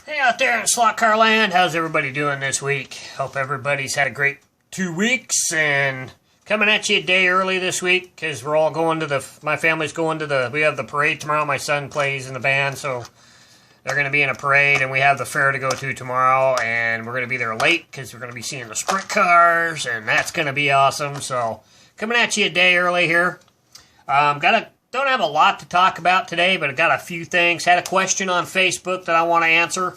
Hey out there in Slotcar land, how's everybody doing this week? Hope everybody's had a great 2 weeks and coming at you a day early this week because we're all going to my family's going to we have the parade tomorrow. My son plays in the band, so they're going to be in a parade, and we have the fair to go to tomorrow, and we're going to be there late because we're going to be seeing the sprint cars, and that's going to be awesome. So coming at you a day early here. Don't have a lot to talk about today, but I got a few things. Had a question on Facebook that I want to answer,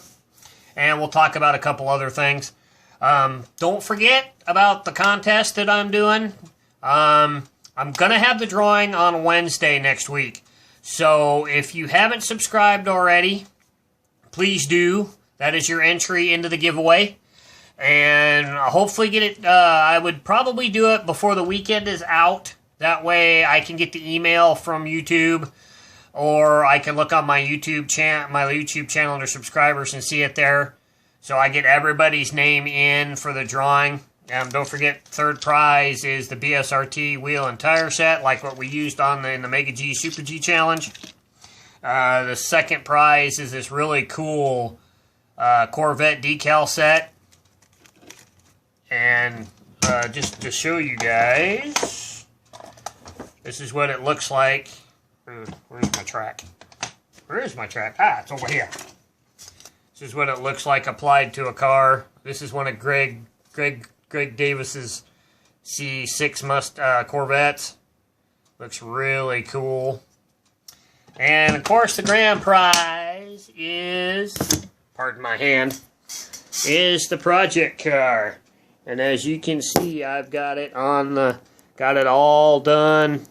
and we'll talk about a couple other things. Don't forget about the contest that I'm doing. I'm going to have the drawing on Wednesday next week. So if you haven't subscribed already, please do. That is your entry into the giveaway. And hopefully get it. I would probably do it before the weekend is out. That way I can get the email from YouTube, or I can look on my YouTube channel under subscribers and see it there. So I get everybody's name in for the drawing. Don't forget, third prize is the BSRT wheel and tire set, like what we used in the Mega G Super G challenge. The second prize is this really cool Corvette decal set. And just to show you guys, this is what it looks like. Where's my track? Where is my track? Ah, it's over here. This is what it looks like applied to a car. This is one of Greg Davis's C6 Corvettes. Looks really cool. And of course, the grand prize is, pardon my hand, is the project car. And as you can see, I've got it got it all done.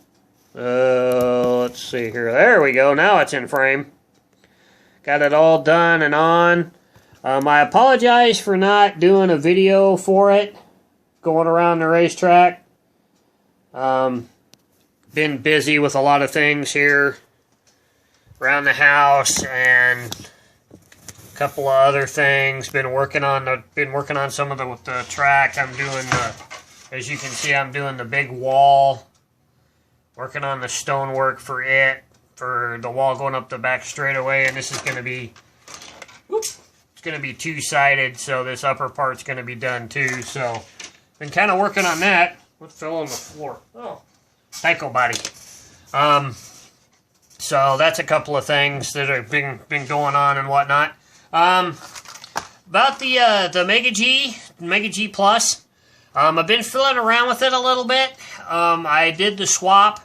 Let's see here. There we go. Now it's in frame. Got it all done and on. I apologize for not doing a video for it, going around the racetrack. Been busy with a lot of things here around the house and a couple of other things. Been working on some of the track. I'm doing as you can see, I'm doing the big wall. Working on the stonework for the wall going up the back straightaway, and this is going to be, it's going to be two-sided, so this upper part's going to be done too. So, been kind of working on that. What fell on the floor? Oh, Tyco body. So that's a couple of things that have been going on and whatnot. About the Mega G Plus. I've been fiddling around with it a little bit. I did the swap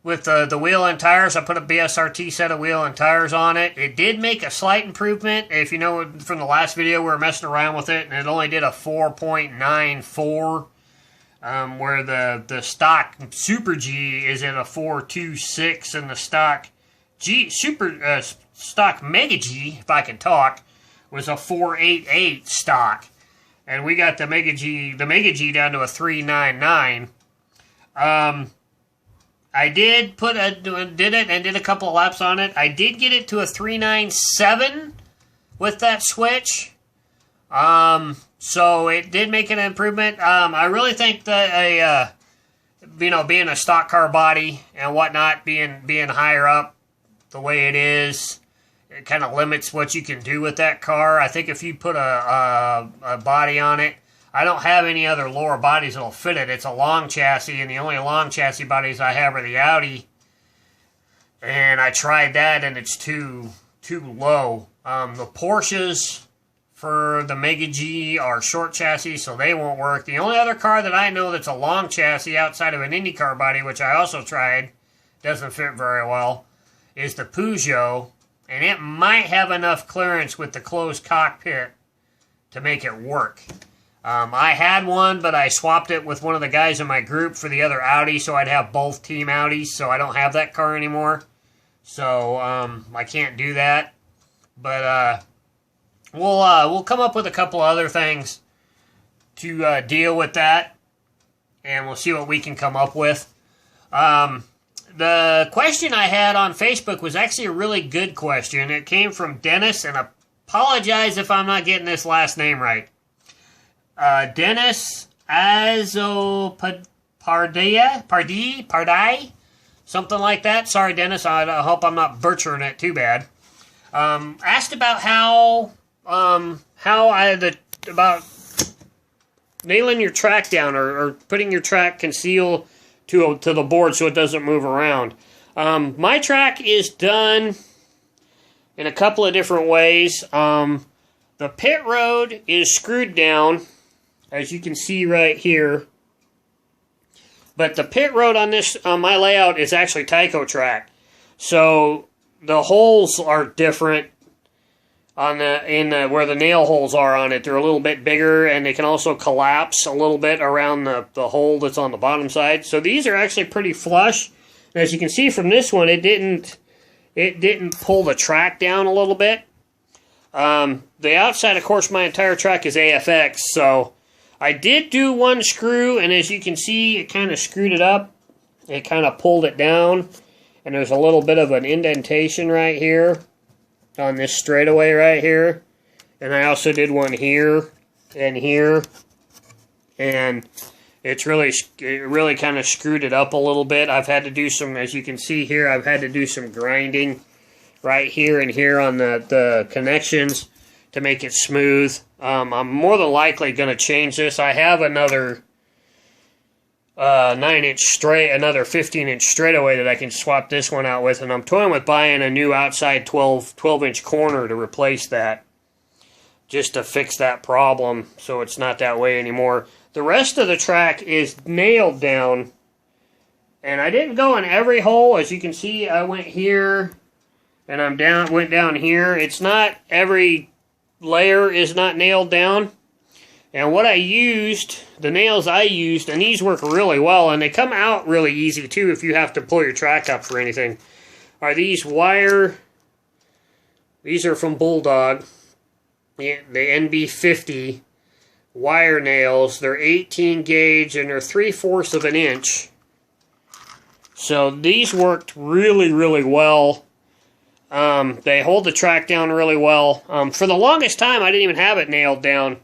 with the wheel and tires. I put a BSRT set of wheel and tires on it. It did make a slight improvement. If you know from the last video, we were messing around with it, and it only did a 4.94, where the stock Super G is at a 4.26, and the stock stock Mega G, if I can talk, was a 4.88 stock. And we got the Mega G down to a 3.99. I did did a couple of laps on it. I did get it to a 3.97 with that switch. So it did make an improvement. I really think that being a stock car body and whatnot, being higher up the way it is, it kind of limits what you can do with that car. I think if you put a body on it, I don't have any other lower bodies that'll fit it. It's a long chassis, and the only long chassis bodies I have are the Audi. And I tried that, and it's too low. The Porsches for the Mega G are short chassis, so they won't work. The only other car that I know that's a long chassis outside of an IndyCar body, which I also tried, doesn't fit very well, is the Peugeot. And it might have enough clearance with the closed cockpit to make it work. I had one, but I swapped it with one of the guys in my group for the other Audi, so I'd have both team Audis, so I don't have that car anymore. So, I can't do that. But, we'll come up with a couple other things to deal with that, and we'll see what we can come up with. The question I had on Facebook was actually a really good question. It came from Dennis, and I apologize if I'm not getting this last name right. Dennis Pardai, something like that. Sorry, Dennis, I hope I'm not butchering it too bad. Asked about about nailing your track down or putting your track conceal to the board so it doesn't move around. My track is done in a couple of different ways. The pit road is screwed down, as you can see right here. But the pit road on my layout is actually Tyco track. So the holes are different on where the nail holes are on it. They're a little bit bigger, and they can also collapse a little bit around the hole that's on the bottom side. So these are actually pretty flush. And as you can see from this one, it didn't pull the track down a little bit. The outside, of course, my entire track is AFX, so I did do one screw, and as you can see, it kind of screwed it up. It kind of pulled it down, and there's a little bit of an indentation right here on this straightaway right here. And I also did one here and here, and it really kind of screwed it up a little bit. I've had to do some, as you can see here, I've had to do some grinding right here and here on the connections to make it smooth. I'm more than likely going to change this. I have another 9-inch straight, another 15-inch straightaway that I can swap this one out with, and I'm toying with buying a new outside 12-inch corner to replace that, just to fix that problem so it's not that way anymore. The rest of the track is nailed down, and I didn't go in every hole. As you can see, I went here, and went down here. It's not, every layer is not nailed down. And what I used, the nails I used, and these work really well, and they come out really easy too if you have to pull your track up for anything, are these wire, these are from Bulldog, the NB50 wire nails. They're 18 gauge and they're 3/4 of an inch. So these worked really, really well. They hold the track down really well. For the longest time, I didn't even have it nailed down.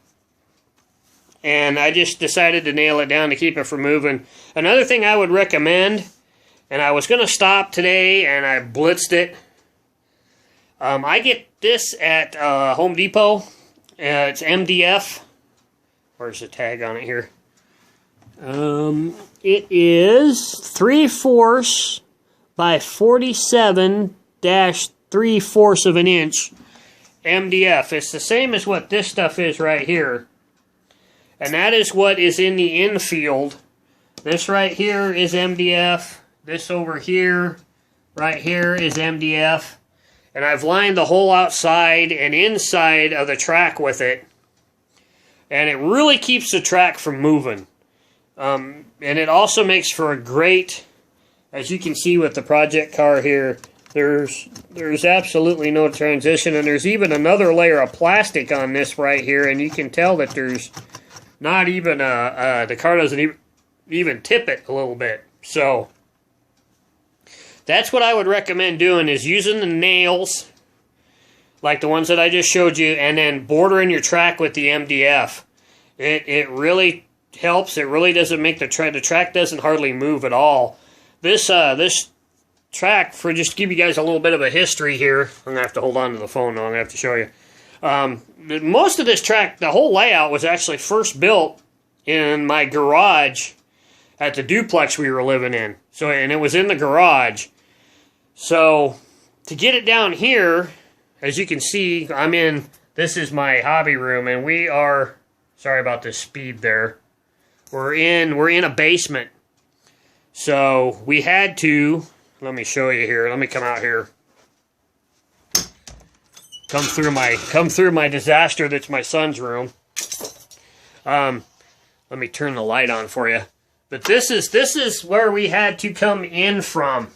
And I just decided to nail it down to keep it from moving. Another thing I would recommend, and I was going to stop today, and I blitzed it. I get this at Home Depot. It's MDF. Where's the tag on it here? It is 3/4 by 47-3/4 of an inch MDF. It's the same as what this stuff is right here. And that is what is in the infield. This right here is MDF. This over here, right here, is MDF. And I've lined the whole outside and inside of the track with it. And it really keeps the track from moving. And it also makes for a great, as you can see with the project car here, there's absolutely no transition. And there's even another layer of plastic on this right here. And you can tell that there's not even the car doesn't even tip it a little bit. So that's what I would recommend doing, is using the nails like the ones that I just showed you, and then bordering your track with the MDF. It really helps. It really doesn't make the track doesn't hardly move at all. This track, for just to give you guys a little bit of a history here, I'm gonna have to hold on to the phone now. I'm gonna have to show you. Most of this track, the whole layout, was actually first built in my garage at the duplex we were living in. So, and it was in the garage. So to get it down here, as you can see, this is my hobby room, and we are, sorry about the speed there. We're in a basement. So we had to, let me show you here. Let me come out here. Come through my disaster that's my son's room. Let me turn the light on for you. But this is where we had to come in from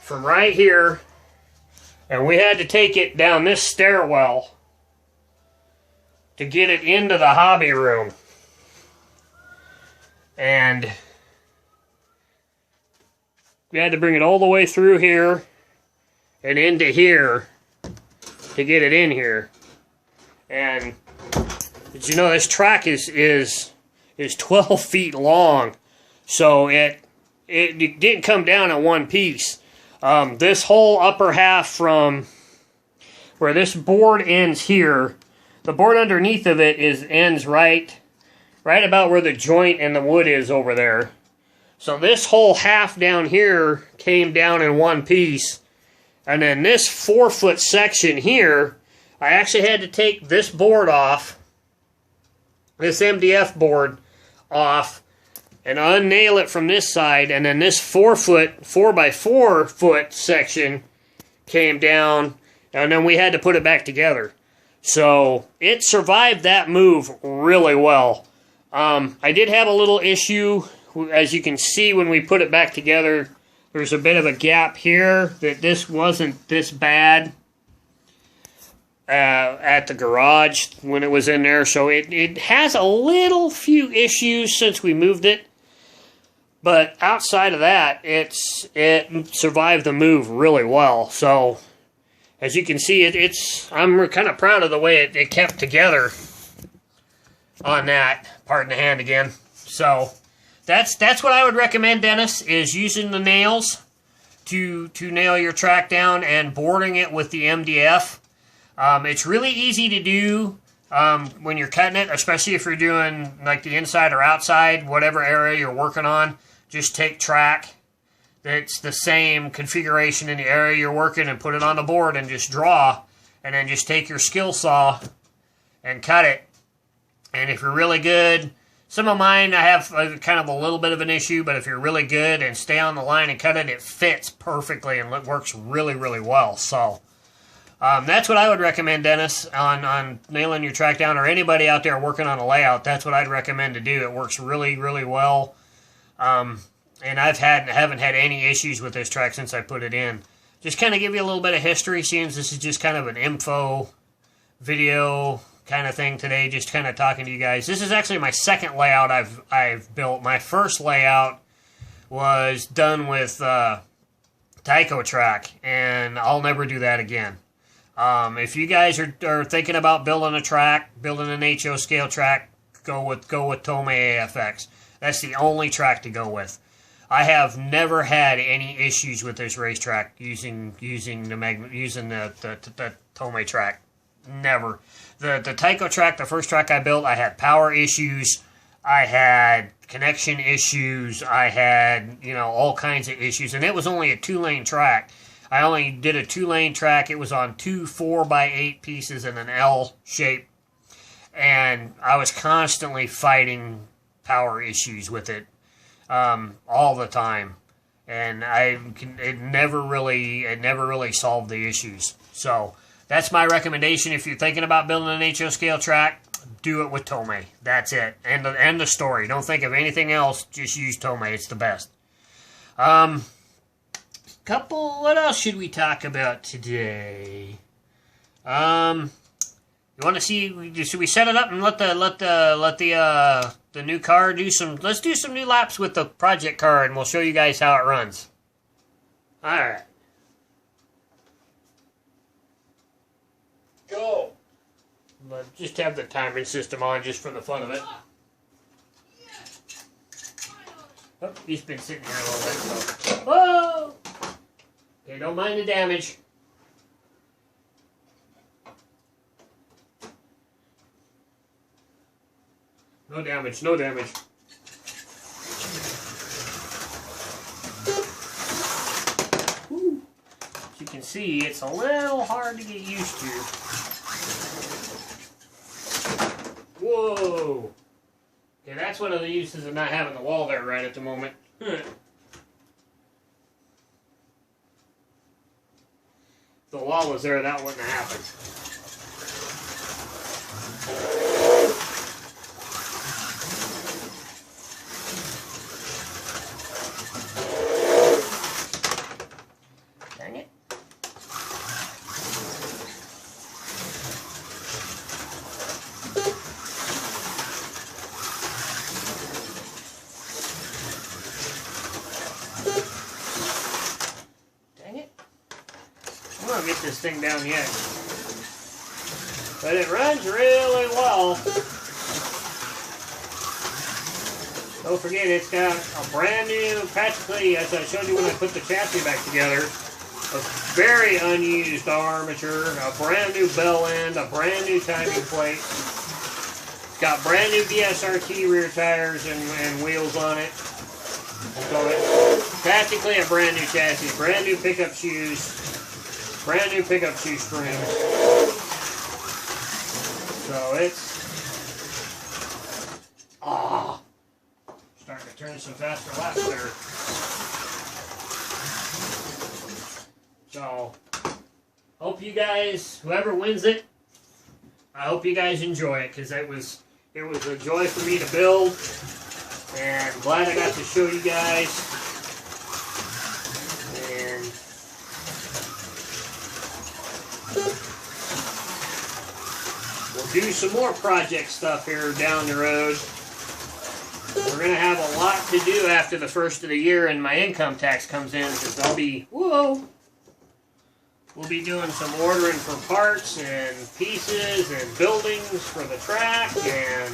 right here, and we had to take it down this stairwell to get it into the hobby room. And we had to bring it all the way through here and into here to get it in here. And did you know this track is 12 feet long? So it didn't come down in one piece. This whole upper half from where this board ends here, the board underneath of it ends right about where the joint and the wood is over there. So this whole half down here came down in one piece. And then this 4-foot section here, I actually had to take this board off, this MDF board off, and unnail it from this side. And then this 4x4 foot section came down, and then we had to put it back together. So it survived that move really well. I did have a little issue. As you can see, when we put it back together, there's a bit of a gap here that this wasn't this bad at the garage when it was in there. So it has a few issues since we moved it. But outside of that, it survived the move really well. So as you can see, I'm kind of proud of the way it kept together on that. Pardon the hand again. So that's what I would recommend, Dennis, is using the nails to nail your track down and boarding it with the MDF. It's really easy to do when you're cutting it, especially if you're doing like the inside or outside, whatever area you're working on. Just take track that's the same configuration in the area you're working and put it on the board and just draw. And then just take your skill saw and cut it. And if you're really good, some of mine I have kind of a little bit of an issue, but if you're really good and stay on the line and cut it, it fits perfectly and it works really, really well. So that's what I would recommend, Dennis, on nailing your track down, or anybody out there working on a layout. That's what I'd recommend to do. It works really, really well. And haven't had any issues with this track since I put it in. Just kind of give you a little bit of history, seems this is just kind of an info video kind of thing today, just kind of talking to you guys. This is actually my second layout I've built. My first layout was done with Tyco track, and I'll never do that again. If you guys are thinking about building a track, building an HO scale track, go with Tomy AFX. That's the only track to go with. I have never had any issues with this racetrack using the Tomy track. Never. The Tyco track, the first track I built, I had power issues, I had connection issues, I had, all kinds of issues, and it was only a 2-lane track. I only did a 2-lane track. It was on 2 4x8 pieces in an L shape, and I was constantly fighting power issues with it all the time, and it never really solved the issues. So that's my recommendation. If you're thinking about building an HO scale track, do it with Tomy. That's it. End the story. Don't think of anything else. Just use Tomy. It's the best. What else should we talk about today? You want to see? Should we set it up and let the new car do some? Let's do some new laps with the project car, and we'll show you guys how it runs. All right. Go. But just have the timing system on just for the fun of it. Oh, he's been sitting here a little bit. So. Whoa! Okay, don't mind the damage. No damage, no damage. Woo. As you can see, it's a little hard to get used to. Whoa! Okay, that's one of the uses of not having the wall there right at the moment. If the wall was there, that wouldn't have happened. Dang it. I'm gonna get this thing down yet. But it runs really well. Don't forget, it's got a brand new, practically, as I showed you when I put the chassis back together, a very unused armature, a brand new bell end, a brand new timing plate. Got brand new BSRT rear tires and wheels on it. So it's practically a brand new chassis, brand new pickup shoes, brand new pickup shoe springs. So it's starting to turn some faster laps there. So hope you guys, whoever wins it, I hope you guys enjoy it, because it was a joy for me to build, and glad I got to show you guys. And we'll do some more project stuff here down the road. We're going to have a lot to do after the first of the year and my income tax comes in, because I'll be, we'll be doing some ordering for parts and pieces and buildings for the track, and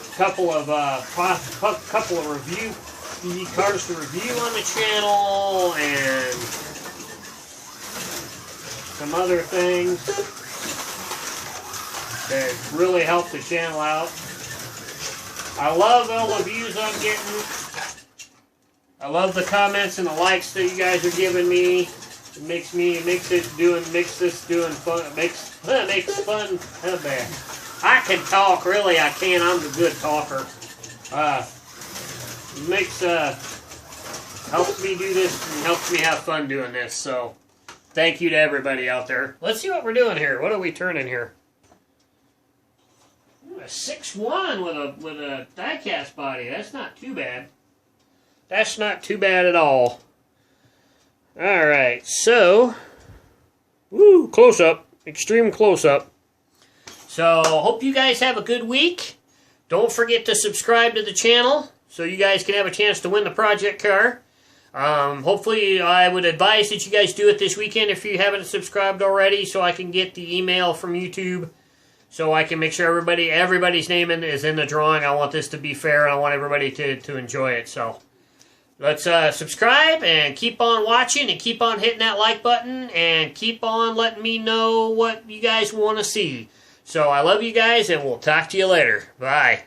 a couple of cars to review on the channel, and some other things that really help the channel out. I love all the views I'm getting. I love the comments and the likes that you guys are giving me. It makes this doing fun. It makes fun. Oh, man. I can talk, really. I can. I'm a good talker. Helps me do this and helps me have fun doing this. So, thank you to everybody out there. Let's see what we're doing here. What are we turning here? A 6.1 with a die-cast body. That's not too bad. That's not too bad at all. Alright, so, close up. Extreme close up. So, hope you guys have a good week. Don't forget to subscribe to the channel so you guys can have a chance to win the project car. Hopefully, I would advise that you guys do it this weekend if you haven't subscribed already, so I can get the email from YouTube, so I can make sure everybody's name is in the drawing. I want this to be fair, and I want everybody to enjoy it. So let's subscribe and keep on watching and keep on hitting that like button and keep on letting me know what you guys want to see. So I love you guys, and we'll talk to you later. Bye.